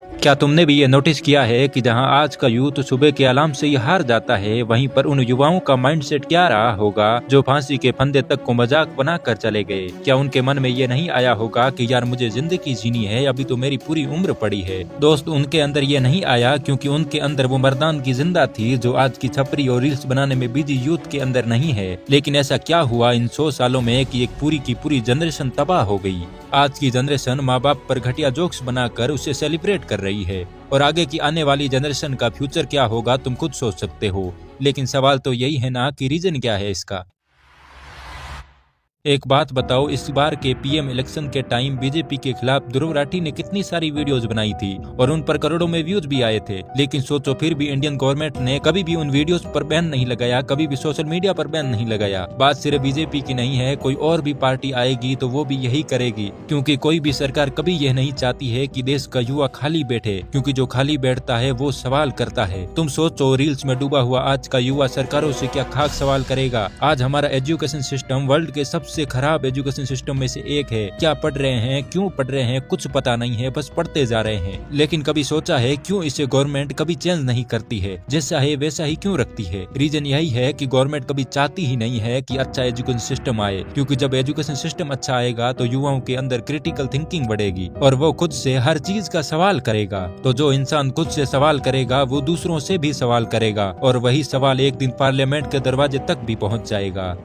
क्या तुमने भी ये नोटिस किया है कि जहां आज का यूथ सुबह के अलार्म से ही हार जाता है, वहीं पर उन युवाओं का माइंडसेट क्या रहा होगा जो फांसी के फंदे तक को मजाक बनाकर चले गए। क्या उनके मन में ये नहीं आया होगा कि यार मुझे जिंदगी जीनी है, अभी तो मेरी पूरी उम्र पड़ी है। दोस्त, उनके अंदर ये नहीं आया क्योंकि उनके अंदर वो मर्दान की जिंदा थी जो आज की छपरी और रील्स बनाने में बिजी यूथ के अंदर नहीं है। लेकिन ऐसा क्या हुआ इन 100 सालों में कि एक पूरी की पूरी जनरेशन तबाह हो गई। आज की जनरेशन माँ बाप पर घटिया जोक्स बनाकर उसे सेलिब्रेट कर रही है और आगे की आने वाली जनरेशन का फ्यूचर क्या होगा तुम खुद सोच सकते हो। लेकिन सवाल तो यही है ना कि रीजन क्या है इसका। एक बात बताओ, इस बार के पीएम इलेक्शन के टाइम बीजेपी के खिलाफ ध्रुव राठी ने कितनी सारी वीडियोस बनाई थी और उन पर करोड़ों में व्यूज भी आए थे। लेकिन सोचो, फिर भी इंडियन गवर्नमेंट ने कभी भी उन वीडियोस पर बैन नहीं लगाया, कभी भी सोशल मीडिया पर बैन नहीं लगाया। बात सिर्फ बीजेपी की नहीं है, कोई और भी पार्टी आएगी तो वो भी यही करेगी, क्योंकि कोई भी सरकार कभी यह नहीं चाहती है कि देश का युवा खाली बैठे, क्योंकि जो खाली बैठता है वो सवाल करता है। तुम सोचो, रील्स में डूबा हुआ आज का युवा सरकारों से क्या खाक सवाल करेगा। आज हमारा एजुकेशन सिस्टम वर्ल्ड के सबसे खराब एजुकेशन सिस्टम में से एक है। क्या पढ़ रहे हैं, क्यों पढ़ रहे हैं, कुछ पता नहीं है, बस पढ़ते जा रहे हैं। लेकिन कभी सोचा है क्यों इसे गवर्नमेंट कभी चेंज नहीं करती है, जैसा है वैसा ही क्यों रखती है। रीजन यही है कि गवर्नमेंट कभी चाहती ही नहीं है कि अच्छा एजुकेशन सिस्टम आए, क्योंकि जब एजुकेशन सिस्टम अच्छा आएगा तो युवाओं के अंदर क्रिटिकल थिंकिंग बढ़ेगी और वो खुद से हर चीज का सवाल करेगा। तो जो इंसान खुद से सवाल करेगा वो दूसरों से भी सवाल करेगा और वही सवाल एक दिन पार्लियामेंट के दरवाजे तक भी पहुंच जाएगा।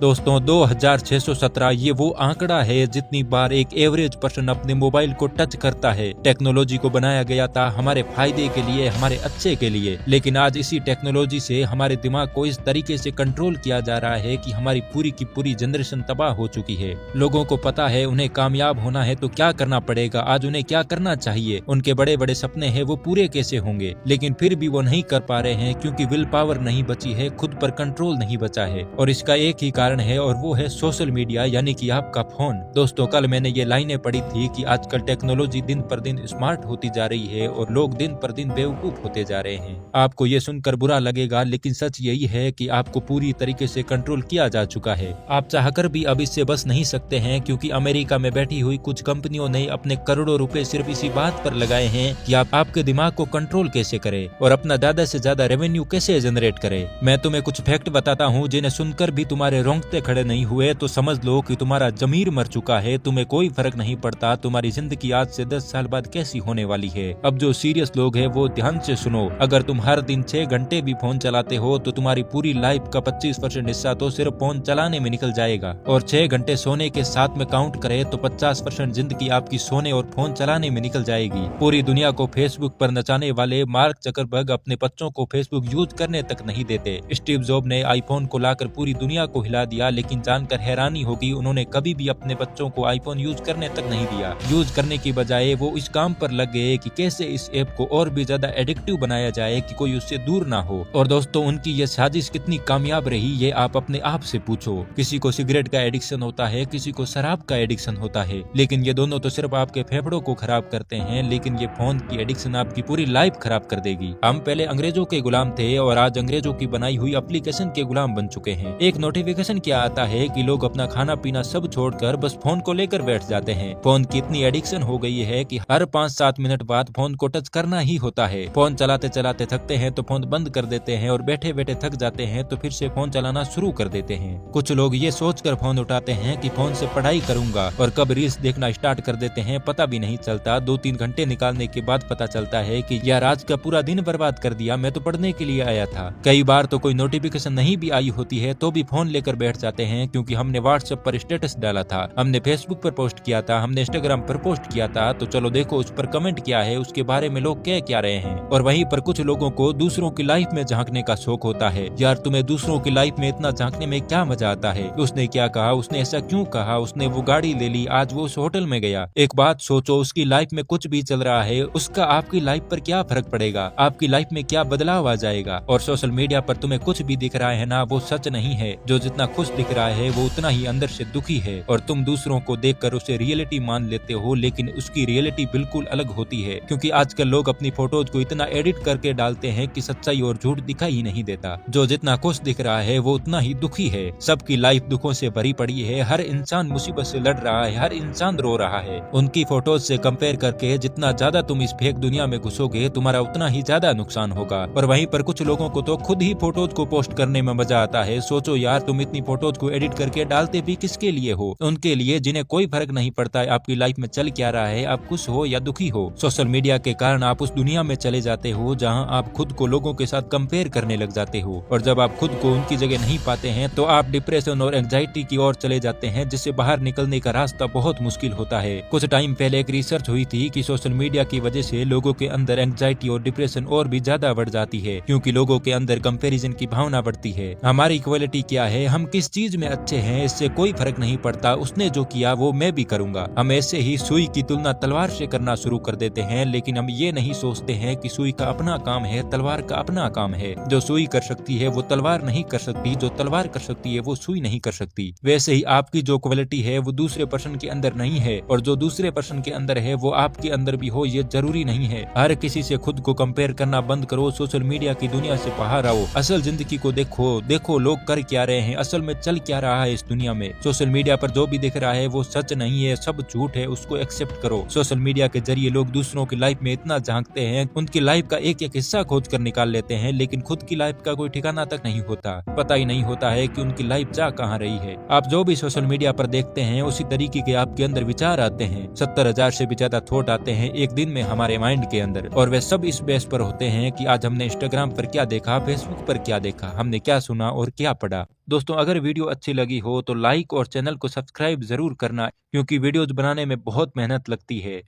दोस्तों, 2617 ये वो आंकड़ा है जितनी बार एक एवरेज पर्सन अपने मोबाइल को टच करता है। टेक्नोलॉजी को बनाया गया था हमारे फायदे के लिए, हमारे अच्छे के लिए, लेकिन आज इसी टेक्नोलॉजी से हमारे दिमाग को इस तरीके से कंट्रोल किया जा रहा है कि हमारी पूरी की पूरी जनरेशन तबाह हो चुकी है। लोगों को पता है उन्हें कामयाब होना है तो क्या करना पड़ेगा, आज उन्हें क्या करना चाहिए, उनके बड़े बड़े सपने हैं वो पूरे कैसे होंगे, लेकिन फिर भी वो नहीं कर पा रहे हैं क्योंकि विल पावर नहीं बची है, खुद पर कंट्रोल नहीं बचा है। और इसका एक ही कारण है और वो है सोशल मीडिया, यानी कि आपका फोन। दोस्तों, कल मैंने ये लाइनें पढ़ी थी कि आजकल टेक्नोलॉजी दिन पर दिन स्मार्ट होती जा रही है और लोग दिन पर दिन बेवकूफ होते जा रहे हैं। आपको ये सुनकर बुरा लगेगा, लेकिन सच यही है कि आपको पूरी तरीके से कंट्रोल किया जा चुका है। आप चाहकर भी अब इससे बच नहीं सकते हैं, क्योंकि अमेरिका में बैठी हुई कुछ कंपनियों ने अपने करोड़ों रुपए सिर्फ इसी बात पर लगाए हैं कि आप आपके दिमाग को कंट्रोल कैसे करें और अपना ज्यादा से ज्यादा रेवेन्यू कैसे जनरेट करें। मैं तुम्हें कुछ फैक्ट बताता हूँ जिन्हें सुनकर भी तुम्हारे रोंगटे खड़े नहीं हुए तो समझ लो कि तुम्हारा जमीर मर चुका है, तुम्हें कोई फर्क नहीं पड़ता तुम्हारी जिंदगी आज से 10 साल बाद कैसी होने वाली है। अब जो सीरियस लोग हैं वो ध्यान से सुनो। अगर तुम हर दिन 6 घंटे भी फोन चलाते हो तो तुम्हारी पूरी लाइफ का 25% हिस्सा तो सिर्फ फोन चलाने में निकल जाएगा, और 6 घंटे सोने के साथ में काउंट करें तो 50% जिंदगी आपकी सोने और फोन चलाने में निकल जाएगी। पूरी दुनिया को फेसबुक पर नचाने वाले मार्क जकरबर्ग अपने बच्चों को फेसबुक यूज करने तक नहीं देते। स्टीव जॉब ने आईफोन को लाकर पूरी दुनिया को हिला दिया, लेकिन जानकर हैरानी होगी उन्होंने कभी भी अपने बच्चों को आईफोन यूज करने तक नहीं दिया। यूज करने की बजाय वो इस काम पर लग गए कि कैसे इस ऐप को और भी ज्यादा एडिक्टिव बनाया जाए कि कोई उससे दूर ना हो। और दोस्तों, उनकी ये साजिश कितनी कामयाब रही ये आप अपने आप से पूछो। किसी को सिगरेट का एडिक्शन होता है, किसी को शराब का एडिक्शन होता है, लेकिन ये दोनों तो सिर्फ आपके फेफड़ों को खराब करते हैं, लेकिन ये फोन की एडिक्शन आपकी पूरी लाइफ खराब कर देगी। हम पहले अंग्रेजों के गुलाम थे और आज अंग्रेजों की बनाई हुई एप्लीकेशन के गुलाम बन चुके हैं। एक नोटिफिकेशन क्या आता है कि लोग अपना खाना पीना सब छोड़कर बस फोन को लेकर बैठ जाते हैं। फोन की इतनी एडिक्शन हो गई है कि हर 5-7 मिनट बाद फोन को टच करना ही होता है। फोन चलाते चलाते थकते हैं तो फोन बंद कर देते हैं और बैठे बैठे थक जाते हैं तो फिर से फोन चलाना शुरू कर देते हैं। कुछ लोग ये सोचकर फोन उठाते हैं कि फोन से पढ़ाई करूंगा और कब रील्स देखना स्टार्ट कर देते हैं पता भी नहीं चलता। 2-3 घंटे निकालने के बाद पता चलता है कि यार आज का पूरा दिन बर्बाद कर दिया, मैं तो पढ़ने के लिए आया था। कई बार तो कोई नोटिफिकेशन नहीं भी आई होती है तो भी फोन लेकर बैठ जाते हैं, क्योंकि हमने व्हाट्सएप पर स्टेटस डाला था, हमने फेसबुक पर पोस्ट किया था, हमने इंस्टाग्राम पर पोस्ट किया था, तो चलो देखो उस पर कमेंट क्या है, उसके बारे में लोग कह क्या रहे हैं। और वहीं पर कुछ लोगों को दूसरों की लाइफ में झांकने का शौक होता है। यार तुम्हें दूसरों की लाइफ में इतना झांकने में क्या मजा आता है, उसने क्या कहा, उसने ऐसा क्यों कहा, उसने वो गाड़ी ले ली, आज वो उस होटल में गया। एक बात सोचो, उसकी लाइफ में कुछ भी चल रहा है, उसका आपकी लाइफ पर क्या फर्क पड़ेगा, आपकी लाइफ में क्या बदलाव आ जाएगा। और सोशल मीडिया पर तुम्हें कुछ भी दिख रहा है ना, वो सच नहीं है। जो जितना खुश दिख रहा है वो उतना ही अंदर से दुखी है, और तुम दूसरों को देखकर उसे रियलिटी मान लेते हो, लेकिन उसकी रियलिटी बिल्कुल अलग होती है। क्योंकि आजकल लोग अपनी फोटोज को इतना एडिट करके डालते हैं कि सच्चाई और झूठ दिखाई ही नहीं देता। जो जितना खुश दिख रहा है वो उतना ही दुखी है। सबकी लाइफ दुखों से भरी पड़ी है, हर इंसान मुसीबत से लड़ रहा है, हर इंसान रो रहा है। उनकी फोटोज से कंपेयर करके जितना ज्यादा तुम इस फेक दुनिया में घुसोगे तुम्हारा उतना ही ज्यादा नुकसान होगा। और वहीं पर कुछ लोगों को तो खुद ही फोटोज को पोस्ट करने में मजा आता है। सोचो यार, तुम इतनी फोटोज को एडिट करके डालते भी किसके लिए हो? उनके लिए जिन्हें कोई फर्क नहीं पड़ता है आपकी लाइफ में चल क्या रहा है, आप खुश हो या दुखी हो। सोशल मीडिया के कारण आप उस दुनिया में चले जाते हो जहां आप खुद को लोगों के साथ कंपेयर करने लग जाते हो, और जब आप खुद को उनकी जगह नहीं पाते हैं तो आप डिप्रेशन और एंजाइटी की ओर चले जाते हैं, जिससे बाहर निकलने का रास्ता बहुत मुश्किल होता है। कुछ टाइम पहले एक रिसर्च हुई थी कि सोशल मीडिया की वजह से लोगों के अंदर एंजाइटी और डिप्रेशन और भी ज्यादा बढ़ जाती है, क्योंकि लोगों के अंदर कंपैरिजन की भावना बढ़ती है। हमारी क्वालिटी क्या है, हम किस चीज में अच्छे हैं, इससे कोई फर्क नहीं पड़ता। उसने जो किया वो मैं भी करूंगा। हम ऐसे ही सुई की तुलना तलवार से करना शुरू कर देते हैं, लेकिन हम ये नहीं सोचते हैं कि सुई का अपना काम है, तलवार का अपना काम है। जो सुई कर सकती है वो तलवार नहीं कर सकती, जो तलवार कर सकती है वो सुई नहीं कर सकती। वैसे ही आपकी जो क्वालिटी है वो दूसरे पर्सन के अंदर नहीं है, और जो दूसरे पर्सन के अंदर है वो आपके अंदर भी हो ये जरूरी नहीं है। हर किसी से खुद को कंपेयर करना बंद करो, सोशल मीडिया की दुनिया से बाहर आओ, असल जिंदगी को देखो लोग कर क्या रहे हैं, असल में चल क्या रहा है इस दुनिया में। सोशल मीडिया पर जो भी दिख रहा है वो सच नहीं है, सब झूठ है, उसको एक्सेप्ट करो। सोशल मीडिया के जरिए लोग दूसरों की लाइफ में इतना झांकते हैं, उनकी लाइफ का एक एक हिस्सा खोज कर निकाल लेते हैं, लेकिन खुद की लाइफ का कोई ठिकाना तक नहीं होता। पता ही नहीं होता है कि उनकी लाइफ जा कहाँ रही है। आप जो भी सोशल मीडिया पर देखते हैं उसी तरीके के आपके अंदर विचार आते हैं। 70,000 से भी ज्यादा थॉट आते हैं एक दिन में हमारे माइंड के अंदर, और वे सब इस बेस पर होते हैं कि आज हमने इंस्टाग्राम पर क्या देखा, फेसबुक पर क्या देखा, हमने क्या सुना और क्या पढ़ा। दोस्तों, अगर वीडियो अच्छी लगी हो तो लाइक और चैनल को सब्सक्राइब जरूर करना, क्योंकि वीडियोज बनाने में बहुत मेहनत लगती है।